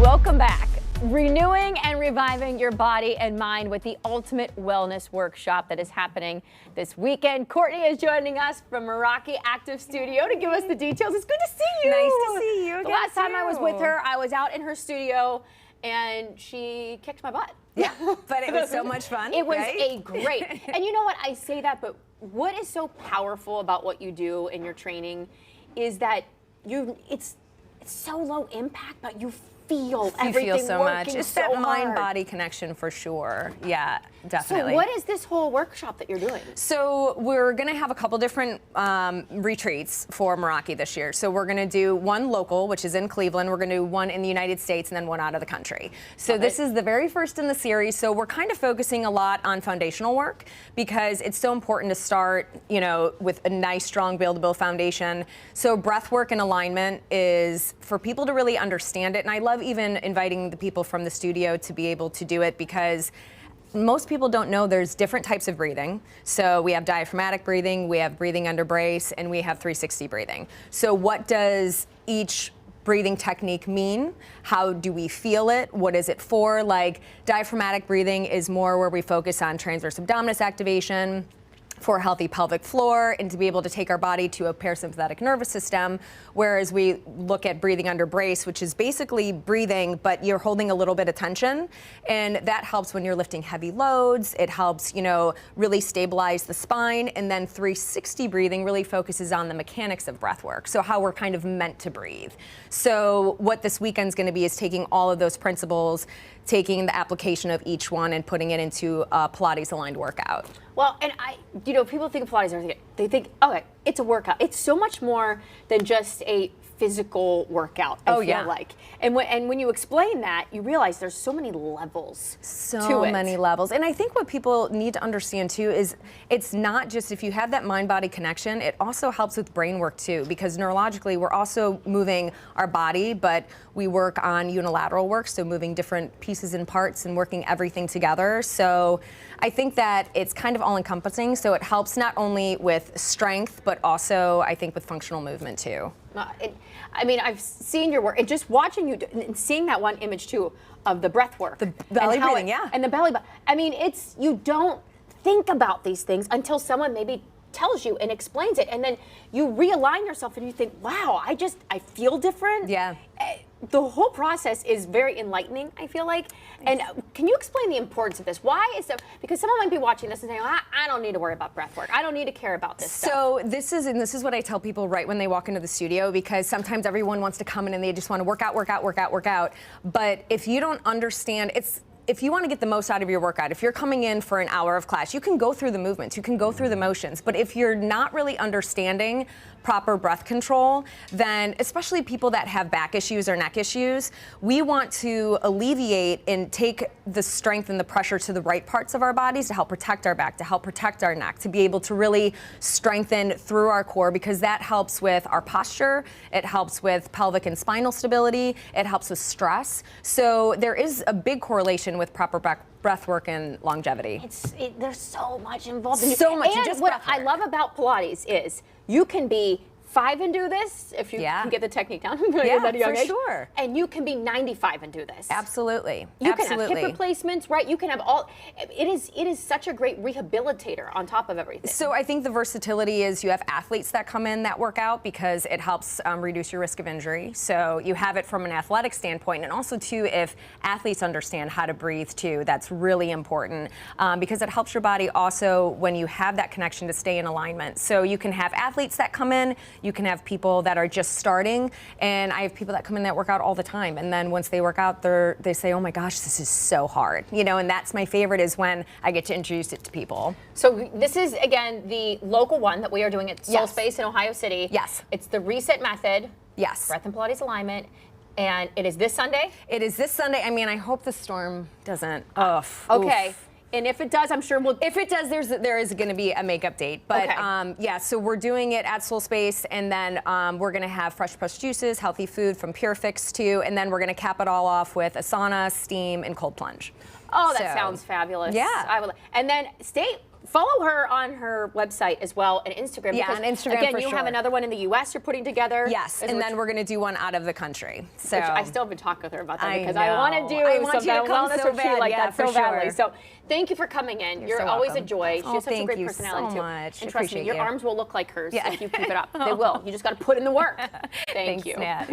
Welcome back. Renewing and reviving your body and mind with the Ultimate Wellness Workshop that is happening this weekend. Courtney is joining us from Meraki Active Studio to give us the details. It's good to see you. Nice to see you again. The last time I was with her, I was out in her studio and she kicked my butt. Yeah, but it was so much fun. It was right? a great, and you know what, I say that, but what is so powerful about what you do in your training is that it's so low impact, but you feel everything you feel so much. It's so that hard. mind-body connection for sure. Yeah, definitely. So what is this whole workshop that you're doing? So we're going to have a couple different retreats for Meraki this year. So we're going to do one local, which is in Cleveland. We're going to do one in the United States and then one out of the country. So this is the very first in the series. So we're kind of focusing a lot on foundational work because it's so important to start, you know, with a nice, strong, buildable foundation. So breath work and alignment is for people to really understand it. And I love even inviting the people from the studio to be able to do it because most people don't know there's different types of breathing. So we have diaphragmatic breathing, we have breathing under brace, and we have 360 breathing. So what does each breathing technique mean? How do we feel it? What is it for? Like diaphragmatic breathing is more where we focus on transverse abdominis activation for a healthy pelvic floor and to be able to take our body to a parasympathetic nervous system, whereas we look at breathing under brace, which is basically breathing, but you're holding a little bit of tension, and that helps when you're lifting heavy loads. It helps, you know, really stabilize the spine, and then 360 breathing really focuses on the mechanics of breath work, so how we're kind of meant to breathe. So what this weekend's going to be is taking all of those principles, taking the application of each one and putting it into a Pilates-aligned workout. Well, and you know, people think of Pilates, they think, okay, it's a workout. It's so much more than just a physical workout, I feel like. And when you explain that, you realize there's so many levels to it. So many levels. And I think what people need to understand too is it's not just if you have that mind-body connection, it also helps with brain work too, because neurologically we're also moving our body, but we work on unilateral work, so moving different pieces and parts and working everything together. So I think that it's kind of all-encompassing, so it helps not only with strength, but also I think with functional movement too. I mean, I've seen your work, and just watching you and seeing that one image too of the breath work, the belly breathing, and the belly. I mean, you don't think about these things until someone maybe tells you and explains it, and then you realign yourself and you think, wow, I feel different. Yeah. The whole process is very enlightening, I feel like. And can you explain the importance of this? Why is it? Because someone might be watching this and saying, I don't need to worry about breath work. I don't need to care about this stuff. So this is what I tell people right when they walk into the studio, because sometimes everyone wants to come in and they just want to work out. But if you don't understand, if you want to get the most out of your workout, if you're coming in for an hour of class, you can go through the movements, you can go through the motions, but if you're not really understanding proper breath control, then especially people that have back issues or neck issues, we want to alleviate and take the strength and the pressure to the right parts of our bodies to help protect our back, to help protect our neck, to be able to really strengthen through our core, because that helps with our posture, it helps with pelvic and spinal stability, it helps with stress. So there is a big correlation with proper breath work and longevity. There's so much involved. So much. And what I love about Pilates is you can be 5 and do this if you can get the technique down at a young age. Sure. And you can be 95 and do this. Absolutely. You can have hip replacements, right? You can have all. It is such a great rehabilitator on top of everything. So I think the versatility is you have athletes that come in that work out because it helps reduce your risk of injury. So you have it from an athletic standpoint, and also too if athletes understand how to breathe too, that's really important because it helps your body also when you have that connection to stay in alignment. So you can have athletes that come in. You can have people that are just starting, and I have people that come in that work out all the time, and then once they work out, they say, oh my gosh, this is so hard, you know, and that's my favorite is when I get to introduce it to people. So this is, again, the local one that we are doing at Soul Space in Ohio City. Yes. It's the Reset Method. Yes. Breath and Pilates alignment. And it is this Sunday? It is this Sunday. I mean, I hope the storm doesn't. Okay. Oof. And if it does, I'm sure we'll. If it does, there is going to be a makeup date. But yeah, so we're doing it at Soul Space, and then we're going to have fresh pressed juices, healthy food from Pure Fix too, and then we're going to cap it all off with a sauna, steam, and cold plunge. Oh, that sounds fabulous. Yeah. I will. And then stay follow her on her website as well and Instagram. Yeah, because, on Instagram again, for you sure. have another one in the U.S. you're putting together. Yes, and then we're going to do one out of the country. So which I still have been talking with her about that because know. I want to do I want some you to come wellness so retreat bad. like Yeah, that so for badly. sure. So thank you for coming in. You're so always a welcome. joy. She Oh, has such a thank great you personality so too. much. And trust me, Appreciate your you. arms will look like hers Yeah. if you keep it up. They will. You just got to put in the work. Thank Thanks, you. Nat.